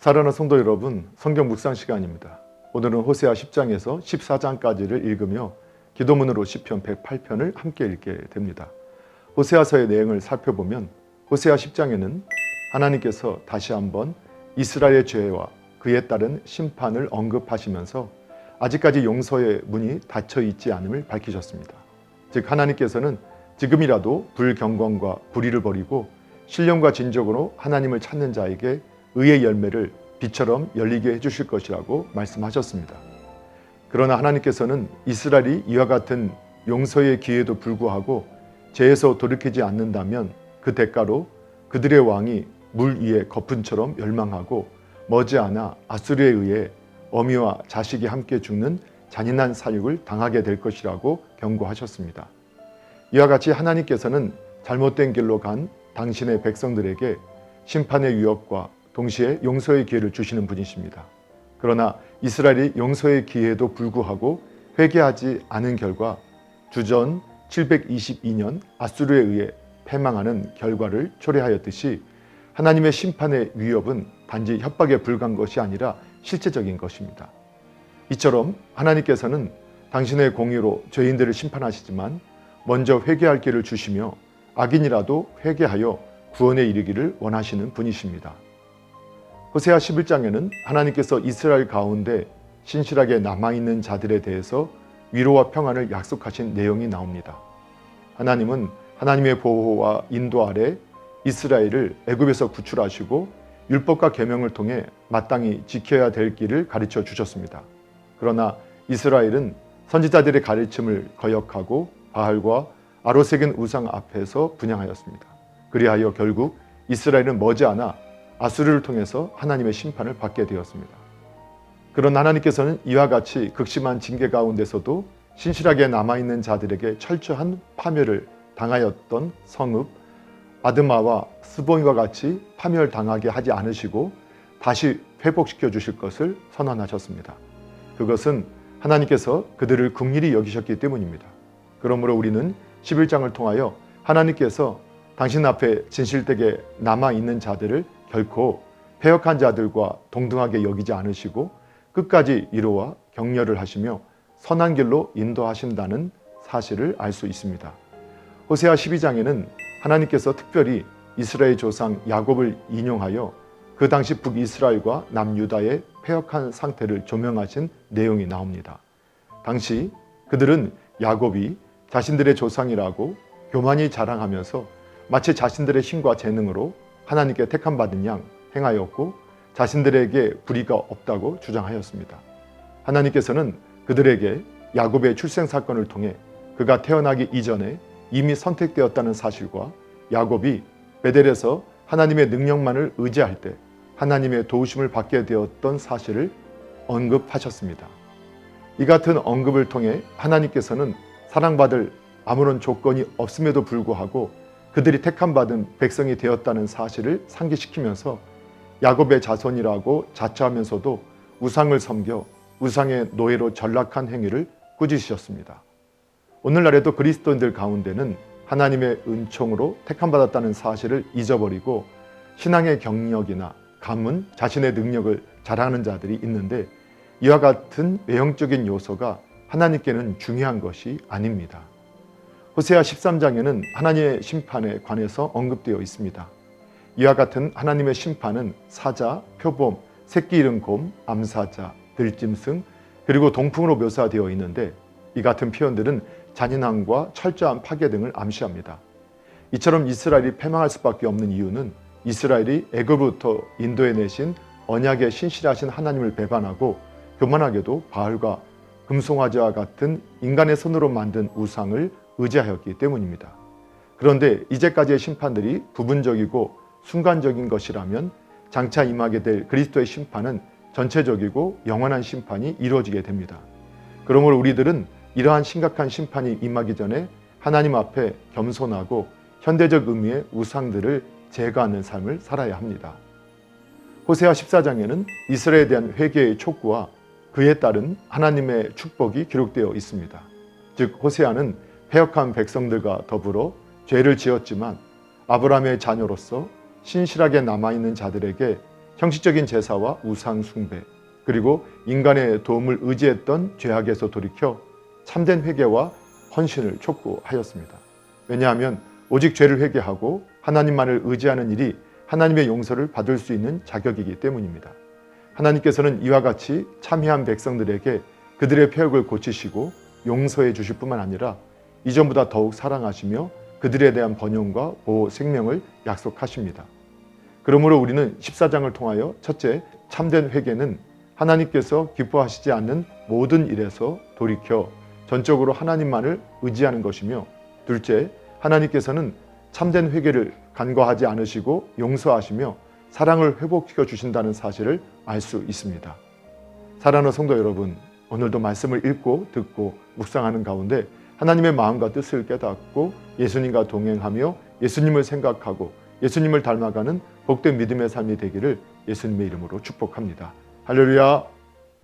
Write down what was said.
사랑하는 성도 여러분, 성경 묵상 시간입니다. 오늘은 호세아 10장에서 14장까지를 읽으며 기도문으로 시편 108편을 함께 읽게 됩니다. 호세아서의 내용을 살펴보면 호세아 10장에는 하나님께서 다시 한번 이스라엘의 죄와 그에 따른 심판을 언급하시면서 아직까지 용서의 문이 닫혀 있지 않음을 밝히셨습니다. 즉 하나님께서는 지금이라도 불경건과 불의를 버리고 신령과 진정으로 하나님을 찾는 자에게 의의 열매를 비처럼 열리게 해주실 것이라고 말씀하셨습니다. 그러나 하나님께서는 이스라엘이 이와 같은 용서의 기회에도 불구하고 죄에서 돌이키지 않는다면 그 대가로 그들의 왕이 물 위에 거품처럼 멸망하고 머지않아 아수르에 의해 어미와 자식이 함께 죽는 잔인한 사육을 당하게 될 것이라고 경고하셨습니다. 이와 같이 하나님께서는 잘못된 길로 간 당신의 백성들에게 심판의 위협과 동시에 용서의 기회를 주시는 분이십니다. 그러나 이스라엘이 용서의 기회에도 불구하고 회개하지 않은 결과 주전 722년 아수르에 의해 패망하는 결과를 초래하였듯이 하나님의 심판의 위협은 단지 협박에 불과한 것이 아니라 실제적인 것입니다. 이처럼 하나님께서는 당신의 공의로 죄인들을 심판하시지만 먼저 회개할 기회를 주시며 악인이라도 회개하여 구원에 이르기를 원하시는 분이십니다. 호세아 11장에는 하나님께서 이스라엘 가운데 신실하게 남아있는 자들에 대해서 위로와 평안을 약속하신 내용이 나옵니다. 하나님은 하나님의 보호와 인도 아래 이스라엘을 애굽에서 구출하시고 율법과 계명을 통해 마땅히 지켜야 될 길을 가르쳐 주셨습니다. 그러나 이스라엘은 선지자들의 가르침을 거역하고 바알과 아로새긴 우상 앞에서 분향하였습니다. 그리하여 결국 이스라엘은 머지않아 아수르를 통해서 하나님의 심판을 받게 되었습니다. 그러나 하나님께서는 이와 같이 극심한 징계 가운데서도 신실하게 남아있는 자들에게 철저한 파멸을 당하였던 성읍 아드마와 스보임과 같이 파멸당하게 하지 않으시고 다시 회복시켜 주실 것을 선언하셨습니다. 그것은 하나님께서 그들을 긍휼히 여기셨기 때문입니다. 그러므로 우리는 11장을 통하여 하나님께서 당신 앞에 진실되게 남아있는 자들을 결코 패역한 자들과 동등하게 여기지 않으시고 끝까지 위로와 격려를 하시며 선한 길로 인도하신다는 사실을 알 수 있습니다. 호세아 12장에는 하나님께서 특별히 이스라엘 조상 야곱을 인용하여 그 당시 북이스라엘과 남유다의 패역한 상태를 조명하신 내용이 나옵니다. 당시 그들은 야곱이 자신들의 조상이라고 교만히 자랑하면서 마치 자신들의 힘과 재능으로 하나님께 택함받은 양 행하였고 자신들에게 불의가 없다고 주장하였습니다. 하나님께서는 그들에게 야곱의 출생 사건을 통해 그가 태어나기 이전에 이미 선택되었다는 사실과 야곱이 베델에서 하나님의 능력만을 의지할 때 하나님의 도우심을 받게 되었던 사실을 언급하셨습니다. 이 같은 언급을 통해 하나님께서는 사랑받을 아무런 조건이 없음에도 불구하고 그들이 택함받은 백성이 되었다는 사실을 상기시키면서 야곱의 자손이라고 자처하면서도 우상을 섬겨 우상의 노예로 전락한 행위를 꾸짖으셨습니다. 오늘날에도 그리스도인들 가운데는 하나님의 은총으로 택함받았다는 사실을 잊어버리고 신앙의 경력이나 가문, 자신의 능력을 자랑하는 자들이 있는데 이와 같은 외형적인 요소가 하나님께는 중요한 것이 아닙니다. 호세아 13장에는 하나님의 심판에 관해서 언급되어 있습니다. 이와 같은 하나님의 심판은 사자, 표범, 새끼 잃은 곰, 암사자, 들짐승, 그리고 동풍으로 묘사되어 있는데 이 같은 표현들은 잔인함과 철저한 파괴 등을 암시합니다. 이처럼 이스라엘이 패망할 수밖에 없는 이유는 이스라엘이 애굽으로부터 인도해내신 언약에 신실하신 하나님을 배반하고 교만하게도 바알과 금송아지와 같은 인간의 손으로 만든 우상을 의지하였기 때문입니다. 그런데 이제까지의 심판들이 부분적이고 순간적인 것이라면 장차 임하게 될 그리스도의 심판은 전체적이고 영원한 심판이 이루어지게 됩니다. 그러므로 우리들은 이러한 심각한 심판이 임하기 전에 하나님 앞에 겸손하고 현대적 의미의 우상들을 제거하는 삶을 살아야 합니다. 호세아 14장에는 이스라엘에 대한 회개의 촉구와 그에 따른 하나님의 축복이 기록되어 있습니다. 즉 호세아는 패역한 백성들과 더불어 죄를 지었지만 아브라함의 자녀로서 신실하게 남아있는 자들에게 형식적인 제사와 우상 숭배, 그리고 인간의 도움을 의지했던 죄악에서 돌이켜 참된 회개와 헌신을 촉구하였습니다. 왜냐하면 오직 죄를 회개하고 하나님만을 의지하는 일이 하나님의 용서를 받을 수 있는 자격이기 때문입니다. 하나님께서는 이와 같이 참회한 백성들에게 그들의 패역을 고치시고 용서해 주실 뿐만 아니라 이전보다 더욱 사랑하시며 그들에 대한 번영과 보호 생명을 약속하십니다. 그러므로 우리는 14장을 통하여 첫째, 참된 회개는 하나님께서 기뻐하시지 않는 모든 일에서 돌이켜 전적으로 하나님만을 의지하는 것이며, 둘째, 하나님께서는 참된 회개를 간과하지 않으시고 용서하시며 사랑을 회복시켜 주신다는 사실을 알 수 있습니다. 사랑하는 성도 여러분, 오늘도 말씀을 읽고 듣고 묵상하는 가운데 하나님의 마음과 뜻을 깨닫고 예수님과 동행하며 예수님을 생각하고 예수님을 닮아가는 복된 믿음의 삶이 되기를 예수님의 이름으로 축복합니다. 할렐루야.